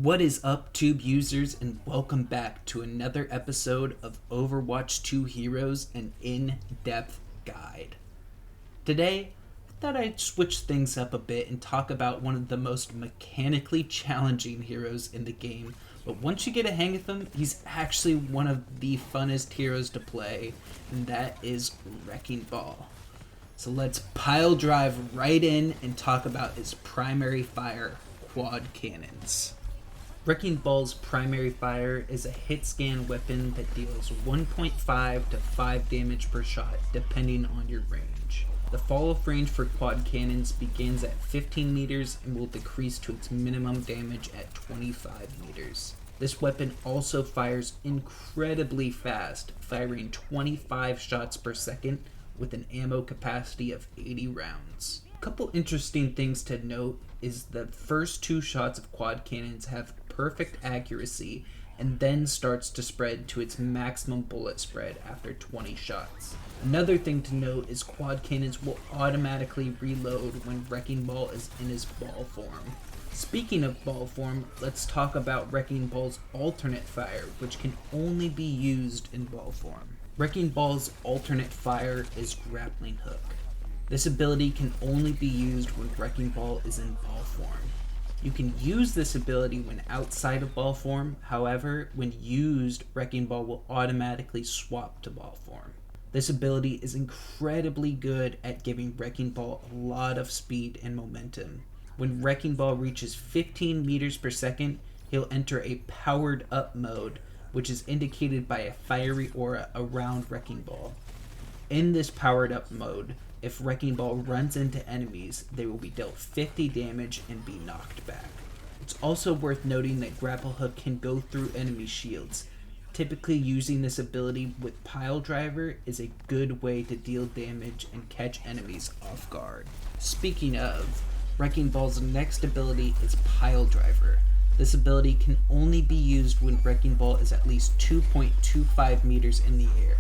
What is up, Tube users, and welcome back to another episode of Overwatch 2 Heroes, an in-depth guide. Today, I thought I'd switch things up a bit and talk about one of the most mechanically challenging heroes in the game, but once you get a hang of him, he's actually one of the funnest heroes to play, and that is Wrecking Ball. So let's pile drive right in and talk about his primary fire, quad cannons. Wrecking Ball's primary fire is a hit scan weapon that deals 1.5 to 5 damage per shot depending on your range. The fall-off range for quad cannons begins at 15 meters and will decrease to its minimum damage at 25 meters. This weapon also fires incredibly fast, firing 25 shots per second with an ammo capacity of 80 rounds. A couple interesting things to note is the first two shots of quad cannons have perfect accuracy and then starts to spread to its maximum bullet spread after 20 shots. Another thing to note is quad cannons will automatically reload when Wrecking Ball is in his ball form. Speaking of ball form, let's talk about Wrecking Ball's alternate fire, which can only be used in ball form. Wrecking Ball's alternate fire is Grappling Hook. This ability can only be used when Wrecking Ball is in ball form. You can use this ability when outside of ball form, however, when used, Wrecking Ball will automatically swap to ball form. This ability is incredibly good at giving Wrecking Ball a lot of speed and momentum. When Wrecking Ball reaches 15 meters per second, he'll enter a powered up mode, which is indicated by a fiery aura around Wrecking Ball. In this powered up mode, if Wrecking Ball runs into enemies, they will be dealt 50 damage and be knocked back. It's also worth noting that Grapple Hook can go through enemy shields. Typically using this ability with Pile Driver is a good way to deal damage and catch enemies off guard. Speaking of, Wrecking Ball's next ability is Pile Driver. This ability can only be used when Wrecking Ball is at least 2.25 meters in the air.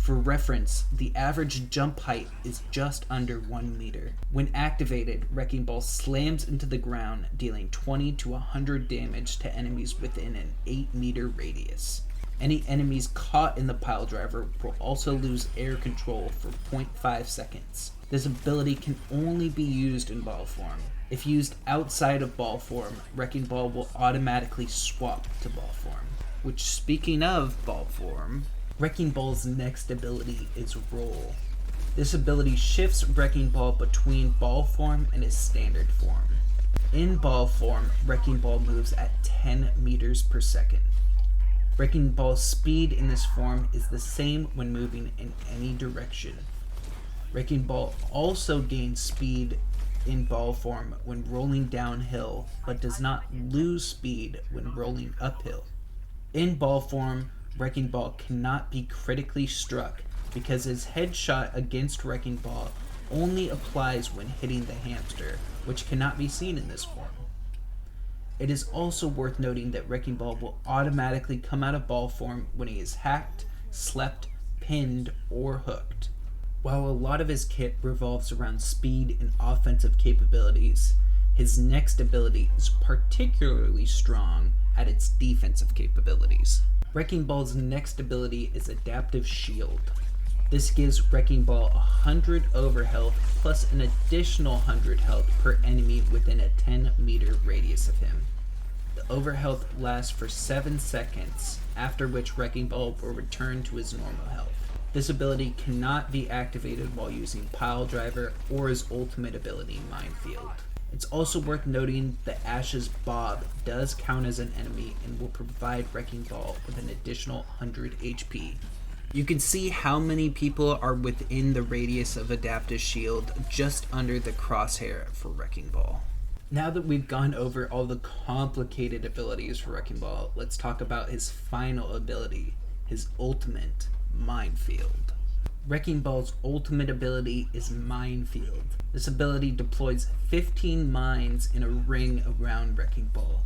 For reference, the average jump height is just under 1 meter. When activated, Wrecking Ball slams into the ground, dealing 20 to 100 damage to enemies within an 8 meter radius. Any enemies caught in the pile driver will also lose air control for 0.5 seconds. This ability can only be used in ball form. If used outside of ball form, Wrecking Ball will automatically swap to ball form. Which, speaking of ball form, Wrecking Ball's next ability is Roll. This ability shifts Wrecking Ball between ball form and his standard form. In ball form, Wrecking Ball moves at 10 meters per second. Wrecking Ball's speed in this form is the same when moving in any direction. Wrecking Ball also gains speed in ball form when rolling downhill, but does not lose speed when rolling uphill. In ball form, Wrecking Ball cannot be critically struck because his headshot against Wrecking Ball only applies when hitting the hamster, which cannot be seen in this form. It is also worth noting that Wrecking Ball will automatically come out of ball form when he is hacked, slept, pinned, or hooked. While a lot of his kit revolves around speed and offensive capabilities, his next ability is particularly strong at its defensive capabilities. Wrecking Ball's next ability is Adaptive Shield. This gives Wrecking Ball 100 overhealth plus an additional 100 health per enemy within a 10 meter radius of him. The overhealth lasts for 7 seconds, after which Wrecking Ball will return to his normal health. This ability cannot be activated while using Pile Driver or his ultimate ability, Minefield. It's also worth noting that Ash's Bob does count as an enemy and will provide Wrecking Ball with an additional 100 HP. You can see how many people are within the radius of Adaptive Shield just under the crosshair for Wrecking Ball. Now that we've gone over all the complicated abilities for Wrecking Ball, let's talk about his final ability, his ultimate, Minefield. Wrecking Ball's ultimate ability is Minefield. This ability deploys 15 mines in a ring around Wrecking Ball.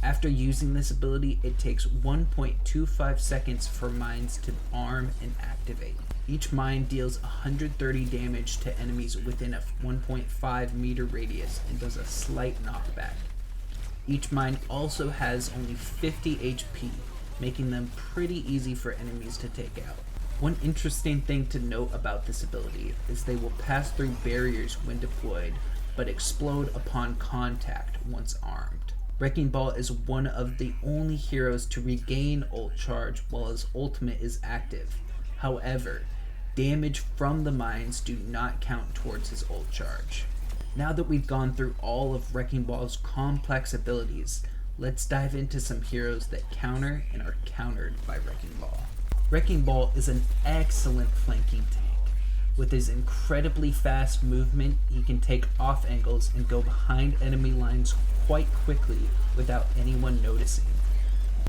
After using this ability, it takes 1.25 seconds for mines to arm and activate. Each mine deals 130 damage to enemies within a 1.5 meter radius and does a slight knockback. Each mine also has only 50 HP, making them pretty easy for enemies to take out. One interesting thing to note about this ability is they will pass through barriers when deployed, but explode upon contact once armed. Wrecking Ball is one of the only heroes to regain ult charge while his ultimate is active. However, damage from the mines do not count towards his ult charge. Now that we've gone through all of Wrecking Ball's complex abilities, let's dive into some heroes that counter and are countered by Wrecking Ball. Wrecking Ball is an excellent flanking tank. With his incredibly fast movement, he can take off angles and go behind enemy lines quite quickly without anyone noticing.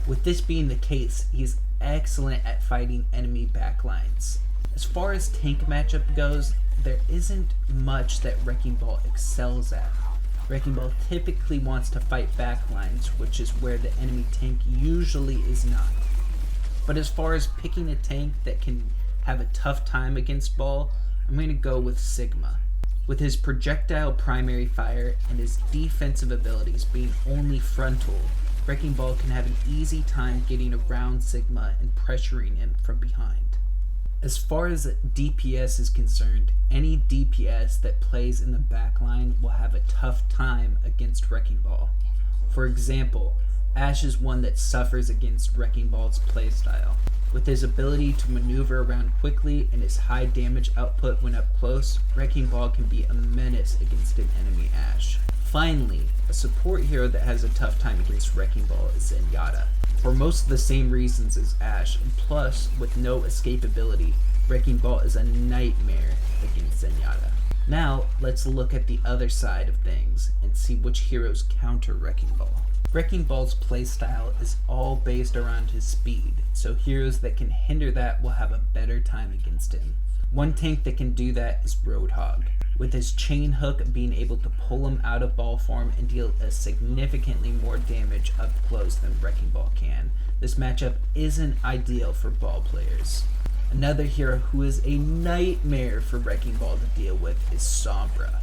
With this being the case, he is excellent at fighting enemy backlines. As far as tank matchup goes, there isn't much that Wrecking Ball excels at. Wrecking Ball typically wants to fight backlines, which is where the enemy tank usually is not. But as far as picking a tank that can have a tough time against Ball, I'm going to go with Sigma. With his projectile primary fire and his defensive abilities being only frontal, Wrecking Ball can have an easy time getting around Sigma and pressuring him from behind. As far as DPS is concerned, any DPS that plays in the backline will have a tough time against Wrecking Ball. For example, Ashe is one that suffers against Wrecking Ball's playstyle. With his ability to maneuver around quickly and his high damage output when up close, Wrecking Ball can be a menace against an enemy Ashe. Finally, a support hero that has a tough time against Wrecking Ball is Zenyatta. For most of the same reasons as Ashe, and plus with no escapability, Wrecking Ball is a nightmare against Zenyatta. Now, let's look at the other side of things and see which heroes counter Wrecking Ball. Wrecking Ball's playstyle is all based around his speed, so heroes that can hinder that will have a better time against him. One tank that can do that is Roadhog, with his chain hook being able to pull him out of ball form and deal a significantly more damage up close than Wrecking Ball can. This matchup isn't ideal for ball players. Another hero who is a nightmare for Wrecking Ball to deal with is Sombra.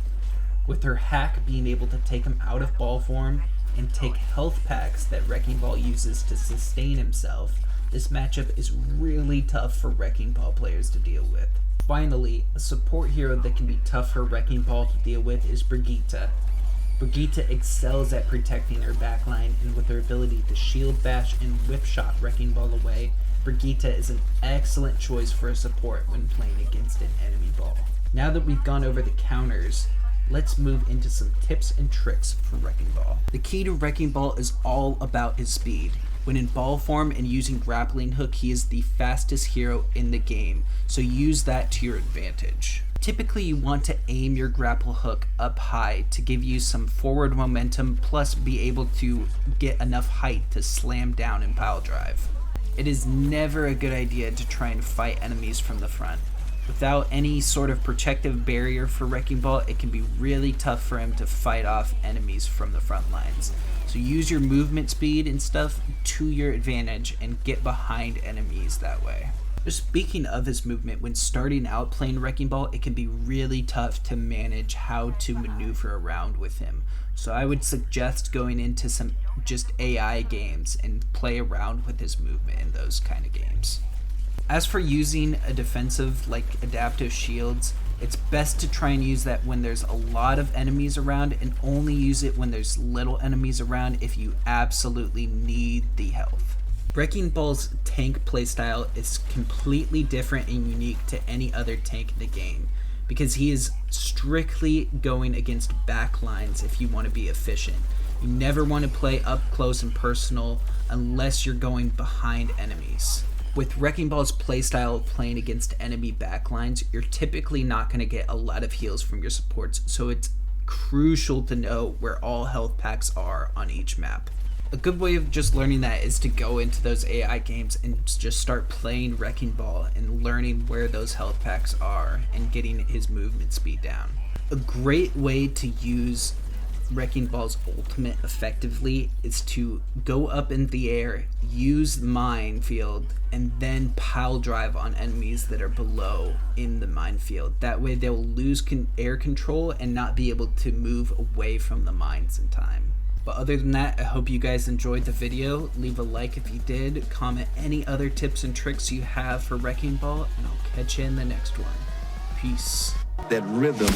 With her hack being able to take him out of ball form and take health packs that Wrecking Ball uses to sustain himself, this matchup is really tough for Wrecking Ball players to deal with. Finally, a support hero that can be tough for Wrecking Ball to deal with is Brigitte. Brigitte excels at protecting her backline, and with her ability to shield bash and whip shot Wrecking Ball away, Brigitte is an excellent choice for a support when playing against an enemy ball. Now that we've gone over the counters, let's move into some tips and tricks for Wrecking Ball. The key to Wrecking Ball is all about his speed. When in ball form and using grappling hook, he is the fastest hero in the game, so use that to your advantage. Typically, you want to aim your grapple hook up high to give you some forward momentum, plus be able to get enough height to slam down and pile drive. It is never a good idea to try and fight enemies from the front. Without any sort of protective barrier for Wrecking Ball, it can be really tough for him to fight off enemies from the front lines. So use your movement speed and stuff to your advantage and get behind enemies that way. Just speaking of his movement, when starting out playing Wrecking Ball, it can be really tough to manage how to maneuver around with him. So I would suggest going into some just AI games and play around with his movement in those kind of games. As for using a defensive like adaptive shields, it's best to try and use that when there's a lot of enemies around, and only use it when there's little enemies around if you absolutely need the health. Wrecking Ball's tank playstyle is completely different and unique to any other tank in the game, because he is strictly going against backlines if you want to be efficient. You never want to play up close and personal unless you're going behind enemies. With Wrecking Ball's playstyle of playing against enemy backlines, you're typically not going to get a lot of heals from your supports, so it's crucial to know where all health packs are on each map. A good way of just learning that is to go into those AI games and just start playing Wrecking Ball and learning where those health packs are and getting his movement speed down. A great way to use Wrecking Ball's ultimate effectively is to go up in the air, use the minefield, and then pile drive on enemies that are below in the minefield. That way they'll lose air control and not be able to move away from the mines in time. But other than that, I hope you guys enjoyed the video. Leave a like if you did. Comment any other tips and tricks you have for Wrecking Ball, and I'll catch you in the next one. Peace. That rhythm.